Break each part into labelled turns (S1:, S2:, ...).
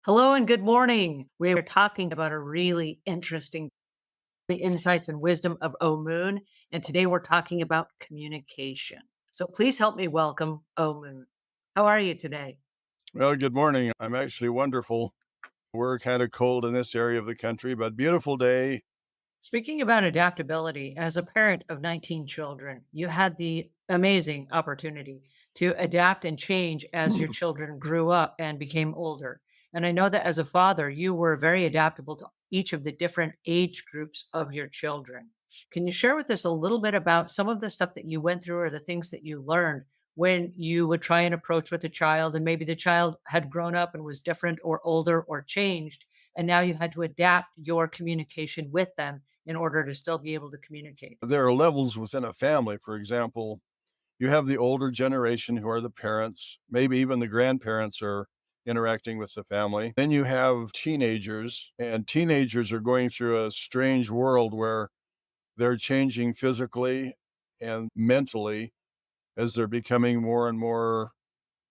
S1: Hello and good morning. We are talking about a really interesting the insights and wisdom of Omuugn, and today we're talking about communication. So please help me welcome Omuugn. How are you today?
S2: Well, good morning. I'm actually wonderful. We're kind of cold in this area of the country, but beautiful day.
S1: Speaking about adaptability, as a parent of 19 children, you had the amazing opportunity to adapt and change as your children grew up and became older. And I know that as a father, you were very adaptable to each of the different age groups of your children. Can you share with us a little bit about some of the stuff that you went through or the things that you learned when you would try and approach with a child and maybe the child had grown up and was different or older or changed, and now you had to adapt your communication with them in order to still be able to communicate?
S2: There are levels within a family. For example, you have the older generation who are the parents, maybe even the grandparents are interacting with the family. Then you have teenagers, and teenagers are going through a strange world where they're changing physically and mentally as they're becoming more and more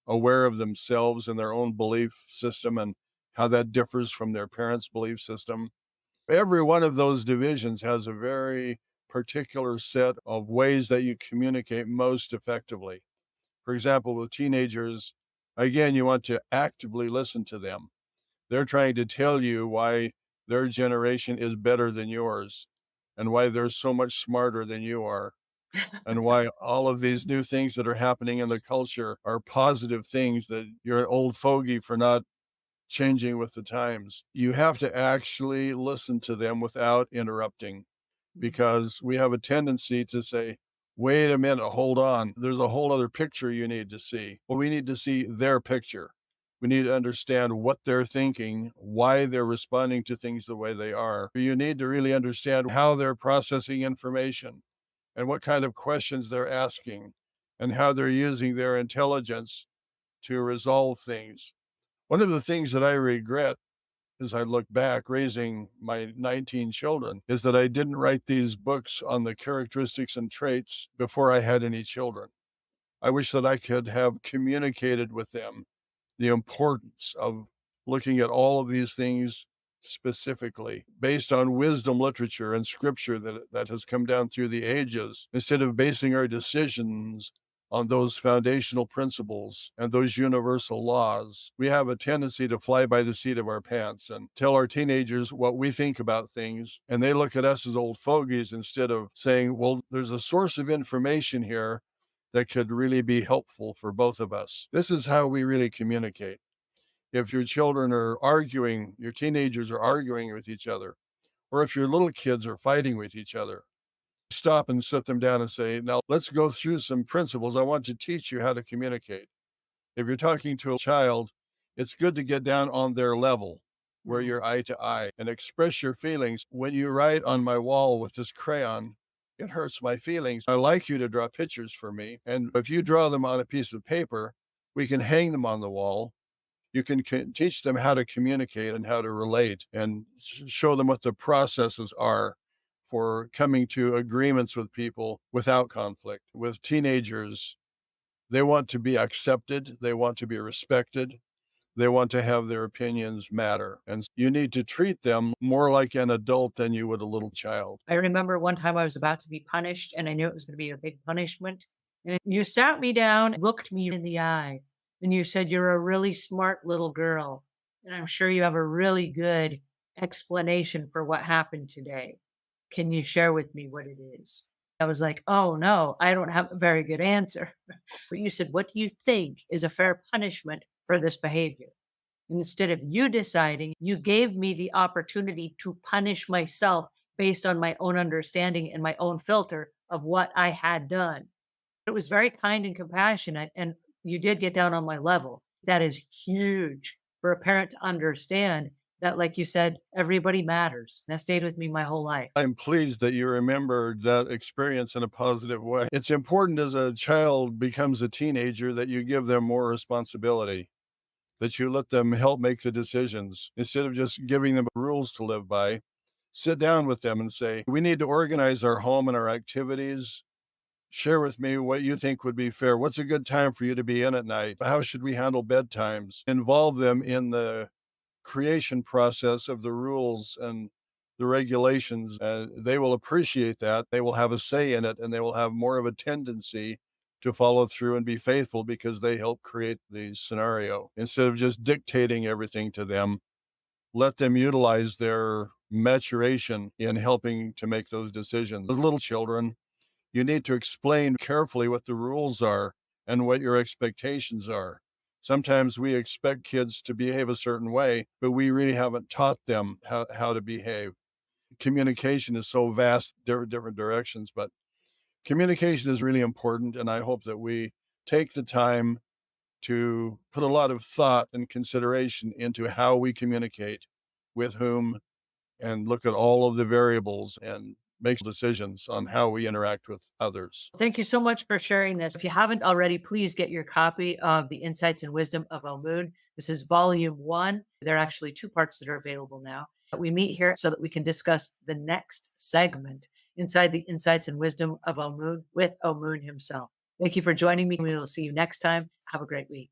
S2: aware of themselves and their own belief system and how that differs from their parents' belief system. Every one of those divisions has a very particular set of ways that you communicate most effectively. For example, with teenagers, again, you want to actively listen to them. They're trying to tell you why their generation is better than yours and why they're so much smarter than you are and why all of these new things that are happening in the culture are positive things that you're an old fogey for not changing with the times. You have to actually listen to them without interrupting because we have a tendency to say, wait a minute, hold on. There's a whole other picture you need to see. Well, we need to see their picture. We need to understand what they're thinking, why they're responding to things the way they are. You need to really understand how they're processing information and what kind of questions they're asking and how they're using their intelligence to resolve things. One of the things that I regret as I look back raising my 19 children is that I didn't write these books on the characteristics and traits before I had any children. I wish that I could have communicated with them the importance of looking at all of these things specifically based on wisdom literature and scripture that has come down through the ages, instead of basing our decisions on those foundational principles and those universal laws. We have a tendency to fly by the seat of our pants and tell our teenagers what we think about things, and they look at us as old fogies instead of saying, well, there's a source of information here that could really be helpful for both of us. This is how we really communicate. If your children are arguing, your teenagers are arguing with each other, or if your little kids are fighting with each other, stop and sit them down and say, now let's go through some principles. I want to teach you how to communicate. If you're talking to a child, it's good to get down on their level where
S1: Mhm.
S2: you're eye to eye and express your feelings. When you write on my wall with this crayon, it hurts my feelings. I like you to draw pictures for me. And if you draw them on a piece of paper, we can hang them on the wall. You can teach them how to communicate and how to relate and show them what the processes are for coming to agreements with people without conflict. With teenagers, they want to be accepted, they want to be respected, they want to have their opinions matter. And you need to treat them more like an adult than you would a little child.
S1: I remember one time I was about to be punished and I knew it was going to be a big punishment. And you sat me down, looked me in the eye, and you said, "You're a really smart little girl. And I'm sure you have a really good explanation for what happened today. Can you share with me what it is?" I was like, "Oh no, I don't have a very good answer." But you said, "What do you think is a fair punishment for this behavior?" And instead of you deciding, you gave me the opportunity to punish myself based on my own understanding and my own filter of what I had done. It was very kind and compassionate, and you did get down on my level. That is huge for a parent to understand that, like you said, everybody matters. That stayed with me my whole life.
S2: I'm pleased that you remembered that experience in a positive way. It's important as a child becomes a teenager that you give them more responsibility, that you let them help make the decisions instead of just giving them rules to live by. Sit down with them and say, we need to organize our home and our activities. Share with me what you think would be fair. What's a good time for you to be in at night? How should we handle bedtimes? Involve them in the creation process of the rules and the regulations, they will appreciate that. They will have a say in it, and they will have more of a tendency to follow through and be faithful because they help create the scenario. Instead of just dictating everything to them, let them utilize their maturation in helping to make those decisions. As little children, you need to explain carefully what the rules are and what your expectations are. Sometimes we expect kids to behave a certain way, but we really haven't taught them how to behave. Communication is so vast, different directions, but communication is really important. And I hope that we take the time to put a lot of thought and consideration into how we communicate with whom and look at all of the variables and make decisions on how we interact with others.
S1: Thank you so much for sharing this. If you haven't already, please get your copy of The Insights and Wisdom of Omuugn. This is volume one. There are actually two parts that are available now. We meet here so that we can discuss the next segment inside The Insights and Wisdom of Omuugn with Omuugn himself. Thank you for joining me. We will see you next time. Have a great week.